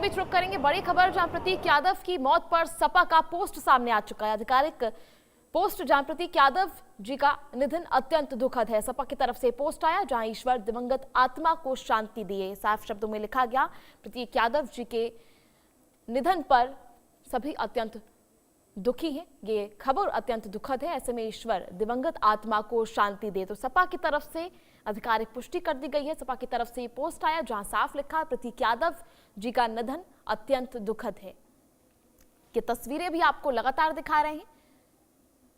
बीच रुक करेंगे बड़ी खबर, जहां प्रतीक यादव की मौत पर सपा का पोस्ट सामने आ चुका है। आधिकारिक पोस्ट जहां प्रतीक यादव जी का निधन अत्यंत दुखद है, सपा की तरफ से पोस्ट आया जहां ईश्वर दिवंगत आत्मा को शांति दिए। साफ शब्दों में लिखा गया, प्रतीक यादव जी के निधन पर सभी अत्यंत दुखी हैं, ये खबर अत्यंत दुखद है। ऐसे में ईश्वर दिवंगत आत्मा को शांति दे। तो सपा की तरफ से आधिकारिक पुष्टि कर दी गई है। सपा की तरफ से ये पोस्ट आया जहां साफ लिखा, प्रतीक यादव जी का निधन अत्यंत दुखद है। ये तस्वीरें भी आपको लगातार दिखा रहे हैं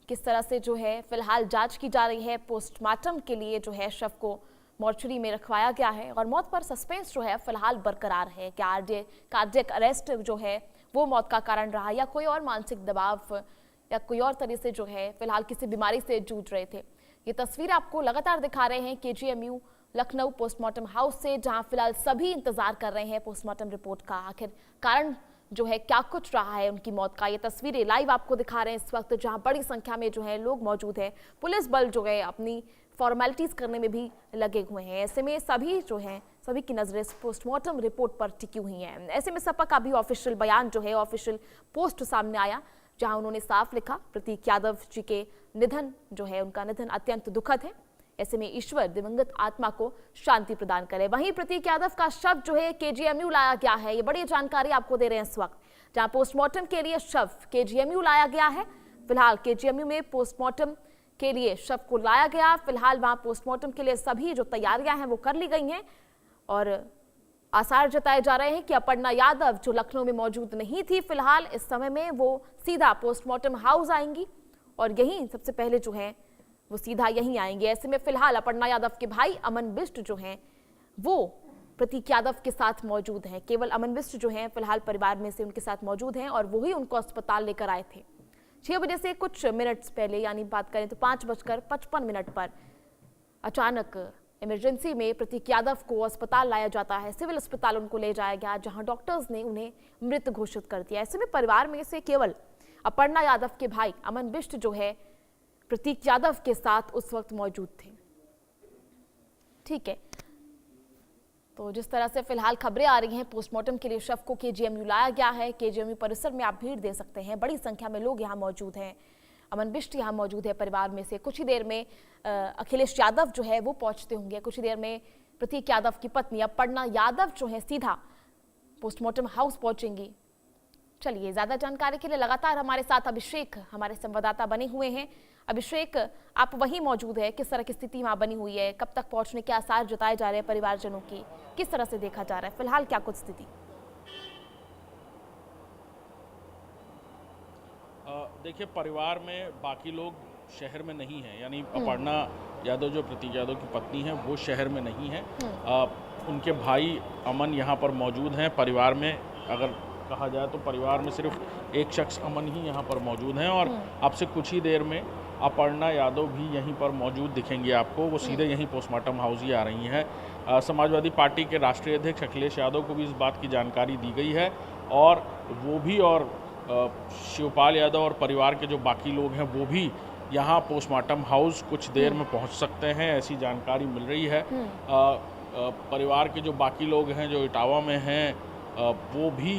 किस तरह से जो है फिलहाल जांच की जा रही है। पोस्टमार्टम के लिए जो है शव को मॉर्चरी में रखवाया गया है और मौत पर सस्पेंस जो है फिलहाल बरकरार है। क्या कार्डियक अरेस्ट जो है वो मौत का कारण रहा या कोई और मानसिक दबाव या कोई और तरह से जो है फिलहाल किसी बीमारी से जूझ रहे थे। ये तस्वीर आपको लगातार दिखा रहे हैं KGMU लखनऊ पोस्टमार्टम हाउस से, जहां फिलहाल सभी इंतजार कर रहे हैं पोस्टमार्टम रिपोर्ट का। आखिर कारण जो है क्या कुछ रहा है उनकी मौत का, ये तस्वीरें लाइव आपको दिखा रहे हैं इस वक्त, जहां बड़ी संख्या में जो है लोग मौजूद हैं। पुलिस बल जो है अपनी फॉर्मेलिटीज करने में भी लगे हुए हैं। ऐसे में सभी जो है सभी की नजरें पोस्टमार्टम रिपोर्ट पर टिकी हुई हैं। ऐसे में सपा का भी ऑफिशियल बयान जो है ऑफिशियल पोस्ट सामने आया जहां उन्होंने साफ लिखा, प्रतीक यादव जी के निधन जो है उनका निधन अत्यंत दुखद है। ऐसे में ईश्वर दिवंगत आत्मा को शांति प्रदान करे। वहीं प्रतीक यादव का शव जो है KGMU लाया गया है, ये बड़ी जानकारी आपको दे रहे हैं इस वक्त, जहां पोस्टमार्टम के लिए शव KGMU लाया गया है। फिलहाल KGMU में पोस्टमार्टम के लिए शव को लाया गया। फिलहाल वहां पोस्टमार्टम के लिए सभी जो तैयारियां हैं वो कर ली गई हैं और आसार जताए जा रहे हैं कि अपर्णा यादव जो लखनऊ में मौजूद नहीं थी फिलहाल इस समय में, वो सीधा पोस्टमार्टम हाउस आएंगी और यहीं सबसे पहले जो है वो सीधा यहीं आएंगे। ऐसे में फिलहाल अपर्णा यादव के भाई अमन बिष्ट जो हैं वो प्रतीक यादव के साथ मौजूद हैं। केवल अमन बिष्ट जो हैं फिलहाल परिवार में से उनके साथ मौजूद हैं और वही उनको अस्पताल लेकर आए थे। 6 बजे से कुछ मिनट्स पहले, यानी बात करें तो 5:55 पर अचानक इमरजेंसी में प्रतीक यादव को अस्पताल लाया जाता है। सिविल अस्पताल उनको ले जाया गया जहां डॉक्टर्स ने उन्हें मृत घोषित कर दिया। ऐसे में परिवार में से केवल अपर्णा यादव के भाई अमन बिष्ट जो है प्रतीक यादव के साथ उस वक्त मौजूद थे। ठीक है, तो जिस तरह से फिलहाल खबरें आ रही हैं, पोस्टमार्टम के लिए शव को KGMU लाया गया है। KGMU परिसर में आप भीड़ दे सकते हैं, बड़ी संख्या में लोग यहाँ मौजूद हैं। अमन बिष्ट यहाँ मौजूद है परिवार में से। कुछ ही देर में अखिलेश यादव जो है वो पहुंचते होंगे। कुछ ही देर में प्रतीक यादव की पत्नी अपर्णा यादव जो है सीधा पोस्टमार्टम हाउस पहुंचेंगी। चलिए, ज्यादा जानकारी के लिए लगातार हमारे साथ अभिषेक हमारे संवाददाता बने हुए हैं। अभिषेक, आप वहीं मौजूद है, किस तरह की स्थिति वहां बनी हुई है, कब तक पहुंचने के आसार जताए जा रहे हैं परिवारजनों की, किस तरह से देखा जा रहा है फिलहाल, क्या कुछ स्थिति? देखिए, परिवार में बाकी लोग शहर में नहीं है, यानी अपर्णा यादव जो प्रतीक यादव की पत्नी है वो शहर में नहीं है। उनके भाई अमन यहाँ पर मौजूद हैं। परिवार में अगर कहा जाए तो परिवार में सिर्फ एक शख्स अमन ही यहाँ पर मौजूद हैं और अब से कुछ ही देर में अपर्णा यादव भी यहीं पर मौजूद दिखेंगे आपको। वो सीधे यहीं पोस्टमार्टम हाउस ही आ रही हैं। समाजवादी पार्टी के राष्ट्रीय अध्यक्ष अखिलेश यादव को भी इस बात की जानकारी दी गई है और वो भी और शिवपाल यादव और परिवार के जो बाकी लोग हैं वो भी यहाँ पोस्टमार्टम हाउस कुछ देर में पहुँच सकते हैं, ऐसी जानकारी मिल रही है। परिवार के जो बाकी लोग हैं जो इटावा में हैं वो भी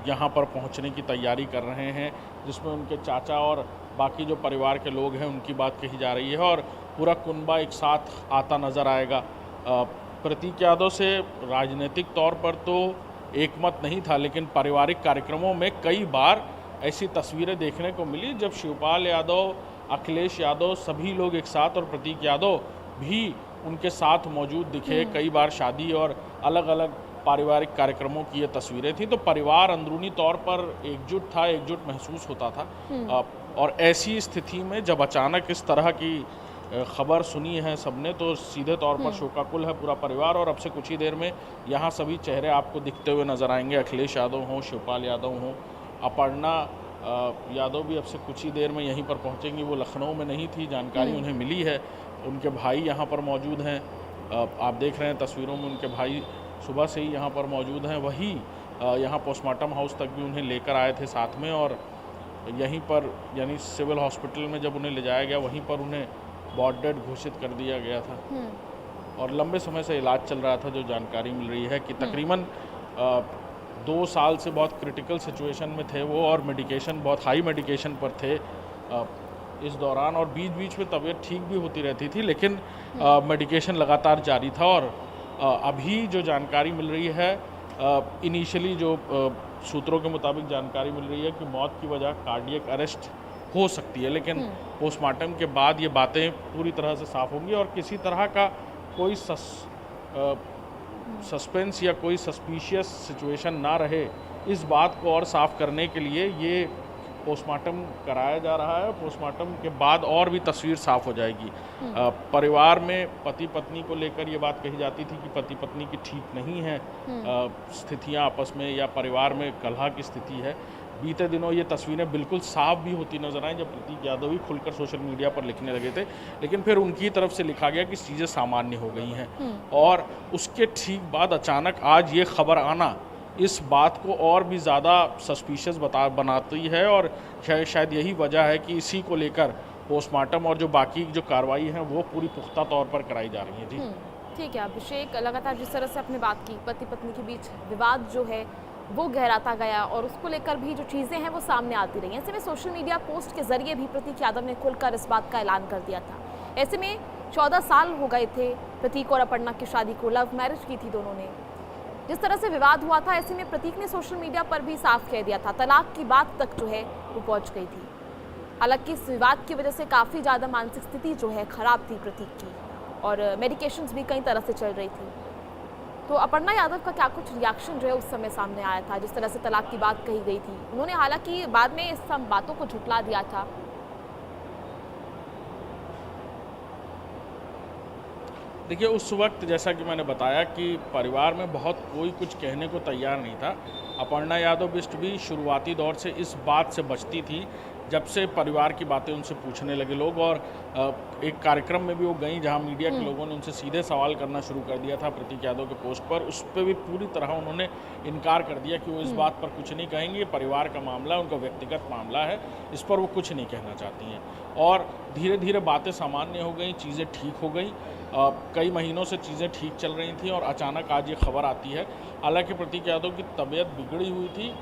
यहाँ पर पहुँचने की तैयारी कर रहे हैं, जिसमें उनके चाचा और बाकी जो परिवार के लोग हैं उनकी बात कही जा रही है और पूरा कुनबा एक साथ आता नज़र आएगा। प्रतीक यादव से राजनीतिक तौर पर तो एक मत नहीं था, लेकिन पारिवारिक कार्यक्रमों में कई बार ऐसी तस्वीरें देखने को मिली जब शिवपाल यादव, अखिलेश यादव सभी लोग एक साथ और प्रतीक यादव भी उनके साथ मौजूद दिखे। कई बार शादी और अलग अलग पारिवारिक कार्यक्रमों की ये तस्वीरें थी, तो परिवार अंदरूनी तौर पर एकजुट था, एकजुट महसूस होता था। और ऐसी स्थिति में जब अचानक इस तरह की खबर सुनी है सबने, तो सीधे तौर पर शोकाकुल है पूरा परिवार और अब से कुछ ही देर में यहाँ सभी चेहरे आपको दिखते हुए नजर आएंगे। अखिलेश यादव हों, शिवपाल यादव हों, अपर्णा यादव भी अब से कुछ ही देर में यहीं पर पहुँचेंगी। वो लखनऊ में नहीं थी, जानकारी उन्हें मिली है। उनके भाई यहाँ पर मौजूद हैं, आप देख रहे हैं तस्वीरों में उनके भाई सुबह से ही यहाँ पर मौजूद हैं। वही यहाँ पोस्टमार्टम हाउस तक भी उन्हें लेकर आए थे साथ में और यहीं पर यानी सिविल हॉस्पिटल में जब उन्हें ले जाया गया वहीं पर उन्हें बॉड डेड घोषित कर दिया गया था और लंबे समय से इलाज चल रहा था। जो जानकारी मिल रही है कि तकरीबन 2 साल से बहुत क्रिटिकल सिचुएशन में थे वो, और मेडिकेशन, बहुत हाई मेडिकेशन पर थे इस दौरान, और बीच बीच में तबीयत ठीक भी होती रहती थी, लेकिन मेडिकेशन लगातार जारी था। और अभी जो जानकारी मिल रही है, इनिशियली जो सूत्रों के मुताबिक जानकारी मिल रही है कि मौत की वजह कार्डियक अरेस्ट हो सकती है, लेकिन पोस्टमार्टम के बाद ये बातें पूरी तरह से साफ होंगी और किसी तरह का कोई सस्पेंस या कोई सस्पिशियस सिचुएशन ना रहे, इस बात को और साफ करने के लिए ये पोस्टमार्टम कराया जा रहा है। पोस्टमार्टम के बाद और भी तस्वीर साफ हो जाएगी। परिवार में पति पत्नी को लेकर ये बात कही जाती थी कि पति पत्नी की ठीक नहीं है स्थितियां आपस में, या परिवार में कलह की स्थिति है। बीते दिनों ये तस्वीरें बिल्कुल साफ भी होती नजर आई जब प्रतीक यादव ही खुलकर सोशल मीडिया पर लिखने लगे थे, लेकिन फिर उनकी तरफ से लिखा गया कि चीज़ें सामान्य हो गई हैं। और उसके ठीक बाद अचानक आज ये खबर आना इस बात को और भी ज़्यादा सस्पिशियस बनाती है, और शायद यही वजह है कि इसी को लेकर पोस्टमार्टम और जो बाकी जो कार्रवाई है वो पूरी पुख्ता तौर पर कराई जा रही है। जी ठीक है अभिषेक, लगातार जिस तरह से आपने बात की, पति पत्नी के बीच विवाद जो है वो गहराता गया और उसको लेकर भी जो चीज़ें हैं वो सामने आती रही। ऐसे में सोशल मीडिया पोस्ट के जरिए भी प्रतीक यादव ने खुलकर इस बात का ऐलान कर दिया था। ऐसे में 14 साल हो गए थे प्रतीक और अपर्णा की शादी को, लव मैरिज की थी दोनों ने। जिस तरह से विवाद हुआ था, ऐसे में प्रतीक ने सोशल मीडिया पर भी साफ कह दिया था, तलाक की बात तक जो है वो पहुंच गई थी। हालांकि इस विवाद की वजह से काफ़ी ज़्यादा मानसिक स्थिति जो है ख़राब थी प्रतीक की, और मेडिकेशंस भी कई तरह से चल रही थी। तो अपर्णा यादव का क्या कुछ रिएक्शन जो है उस समय सामने आया था, जिस तरह से तलाक की बात कही गई थी? उन्होंने हालांकि बाद में इस सब बातों को झुठला दिया था। देखिए, उस वक्त जैसा कि मैंने बताया कि परिवार में बहुत कोई कुछ कहने को तैयार नहीं था। अपर्णा यादव बिष्ट भी शुरुआती दौर से इस बात से बचती थी, जब से परिवार की बातें उनसे पूछने लगे लोग, और एक कार्यक्रम में भी वो गई जहां मीडिया के लोगों ने उनसे सीधे सवाल करना शुरू कर दिया था प्रतीक यादव के पोस्ट पर। उस पर भी पूरी तरह उन्होंने इनकार कर दिया कि वो इस बात पर कुछ नहीं कहेंगे, ये परिवार का मामला है, उनका व्यक्तिगत मामला है, इस पर वो कुछ नहीं कहना चाहती हैं। और धीरे धीरे बातें सामान्य हो गई, चीज़ें ठीक हो गई। कई महीनों से चीज़ें ठीक चल रही थी और अचानक आज ये खबर आती है। हालांकि प्रतीक यादव की तबीयत बिगड़ी हुई थी,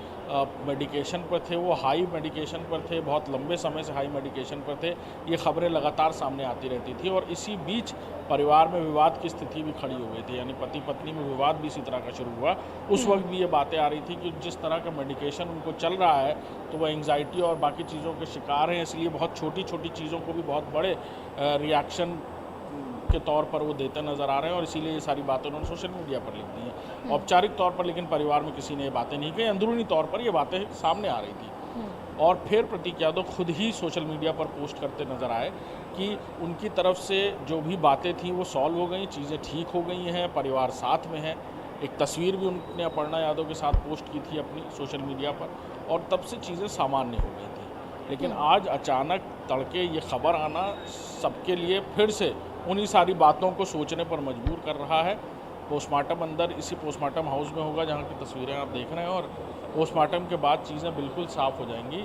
मेडिकेशन पर थे, वो हाई मेडिकेशन पर थे, बहुत लंबे समय से हाई मेडिकेशन पर थे। ये खबरें लगातार सामने आती रहती थी और इसी बीच परिवार में विवाद की स्थिति भी खड़ी हो गई थी, यानी पति पत्नी में विवाद भी इसी तरह का शुरू हुआ। उस वक्त भी ये बातें आ रही थी कि जिस तरह का मेडिकेशन उनको चल रहा है तो वह एंग्जाइटी और बाकी चीज़ों के शिकार हैं, इसलिए बहुत छोटी छोटी चीज़ों को भी बहुत बड़े रिएक्शन के तौर पर वो देते नज़र आ रहे हैं, और इसीलिए ये सारी बातें उन्होंने सोशल मीडिया पर लिख दी हैं। औपचारिक तौर पर लेकिन परिवार में किसी ने ये बातें नहीं कही, अंदरूनी तौर पर ये बातें सामने आ रही थी। और फिर प्रतीक यादव खुद ही सोशल मीडिया पर पोस्ट करते नज़र आए कि उनकी तरफ से जो भी बातें थीं वो सॉल्व हो गई, चीज़ें ठीक हो गई हैं, परिवार साथ में है। एक तस्वीर भी उन्होंने अपर्णा यादव के साथ पोस्ट की थी अपनी सोशल मीडिया पर, और तब से चीज़ें सामान्य हो गई थी। लेकिन आज अचानक तड़के ये खबर आना सबके लिए फिर से उन्हीं सारी बातों को सोचने पर मजबूर कर रहा है। पोस्टमार्टम अंदर इसी पोस्टमार्टम हाउस में होगा जहां की तस्वीरें आप देख रहे हैं, और पोस्टमार्टम के बाद चीज़ें बिल्कुल साफ़ हो जाएंगी।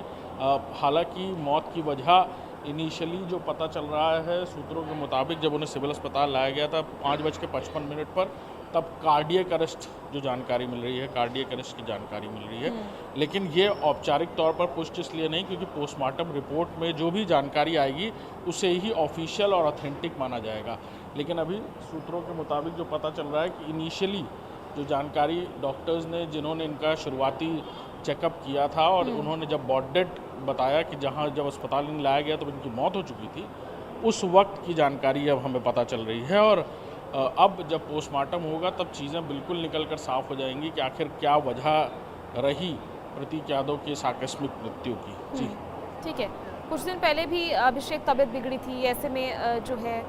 हालांकि मौत की वजह इनिशियली जो पता चल रहा है सूत्रों के मुताबिक, जब उन्हें सिविल अस्पताल लाया गया था 5:55 पर, तब कार्डियक अरेस्ट जो जानकारी मिल रही है, कार्डियक अरेस्ट की जानकारी मिल रही है। लेकिन ये औपचारिक तौर पर पुष्टि इसलिए नहीं क्योंकि पोस्टमार्टम रिपोर्ट में जो भी जानकारी आएगी उसे ही ऑफिशियल और ऑथेंटिक माना जाएगा। लेकिन अभी सूत्रों के मुताबिक जो पता चल रहा है कि इनिशियली जो जानकारी डॉक्टर्स ने, जिन्होंने इनका शुरुआती चेकअप किया था और उन्होंने जब बॉडी डेट बताया कि जहाँ जब अस्पताल में लाया गया तो इनकी मौत हो चुकी थी, उस वक्त की जानकारी अब हमें पता चल रही है। और अब जब पोस्टमार्टम होगा तब चीज़ें बिल्कुल निकल कर साफ़ हो जाएंगी कि आखिर क्या वजह रही प्रतीक यादव की इस आकस्मिक मृत्यु की। जी ठीक है, कुछ दिन पहले भी अभिषेक तबीयत बिगड़ी थी, ऐसे में जो है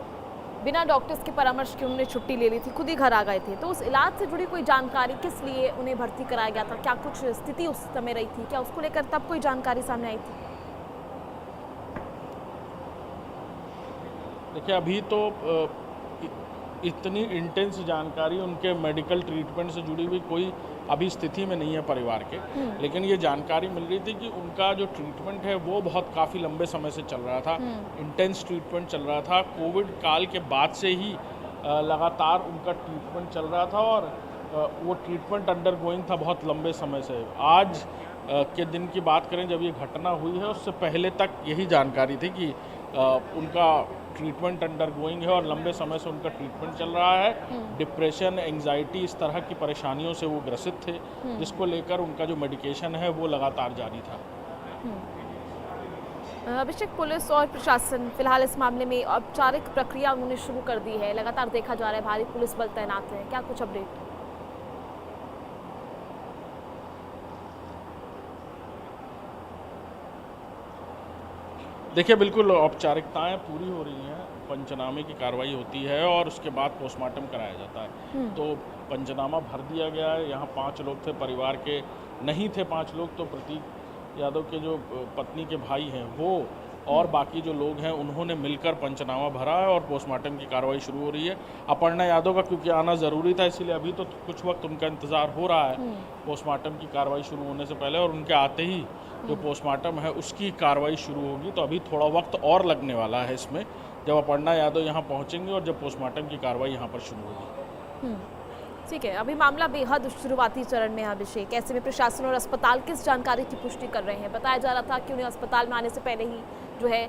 बिना डॉक्टर्स के परामर्श के उन्होंने छुट्टी ले ली थी, खुद ही घर आ गए थे। तो उस इलाज से जुड़ी कोई जानकारी, किस लिए उन्हें भर्ती कराया गया था, क्या कुछ स्थिति उस समय रही थी, क्या उसको लेकर तब कोई जानकारी सामने आई थी? देखिए, अभी तो इतनी इंटेंस जानकारी उनके मेडिकल ट्रीटमेंट से जुड़ी हुई कोई अभी स्थिति में नहीं है परिवार के। लेकिन ये जानकारी मिल रही थी कि उनका जो ट्रीटमेंट है वो बहुत काफ़ी लंबे समय से चल रहा था, इंटेंस ट्रीटमेंट चल रहा था। कोविड काल के बाद से ही लगातार उनका ट्रीटमेंट चल रहा था, और वो ट्रीटमेंट अंडर गोइंग था बहुत लंबे समय से। आज के दिन की बात करें जब ये घटना हुई है, उससे पहले तक यही जानकारी थी कि उनका ट्रीटमेंट अंडर गोइंग है और लंबे समय से उनका ट्रीटमेंट चल रहा है। डिप्रेशन, एंग्जाइटी, इस तरह की परेशानियों से वो ग्रसित थे, जिसको लेकर उनका जो मेडिकेशन है वो लगातार जारी था। अभिषेक, पुलिस और प्रशासन फिलहाल इस मामले में औपचारिक प्रक्रिया उन्होंने शुरू कर दी है, लगातार देखा जा रहा है भारी पुलिस बल तैनात है, क्या कुछ अपडेट? देखिए, बिल्कुल औपचारिकताएं पूरी हो रही हैं, पंचनामे की कार्रवाई होती है और उसके बाद पोस्टमार्टम कराया जाता है। तो पंचनामा भर दिया गया है। यहाँ 5 लोग थे, परिवार के नहीं थे 5 लोग, तो प्रतीक यादव के जो पत्नी के भाई हैं वो और बाकी जो लोग हैं उन्होंने मिलकर पंचनामा भरा है और पोस्टमार्टम की कार्रवाई शुरू हो रही है। अपर्णा यादव का क्योंकि आना ज़रूरी था, इसीलिए अभी तो कुछ वक्त उनका इंतज़ार हो रहा है पोस्टमार्टम की कार्रवाई शुरू होने से पहले, और उनके आते ही जो पोस्टमार्टम है उसकी कार्रवाई शुरू होगी। तो अभी थोड़ा वक्त और लगने वाला है इसमें, जब अपर्णा यादव यहाँ पहुँचेंगे और जब पोस्टमार्टम की कार्रवाई यहाँ पर शुरू होगी। ठीक है, अभी मामला बेहद शुरुआती चरण में है अभिषेक, ऐसे में प्रशासन और अस्पताल किस जानकारी की पुष्टि कर रहे हैं? बताया जा रहा था कि उन्हें अस्पताल में आने से पहले ही जो है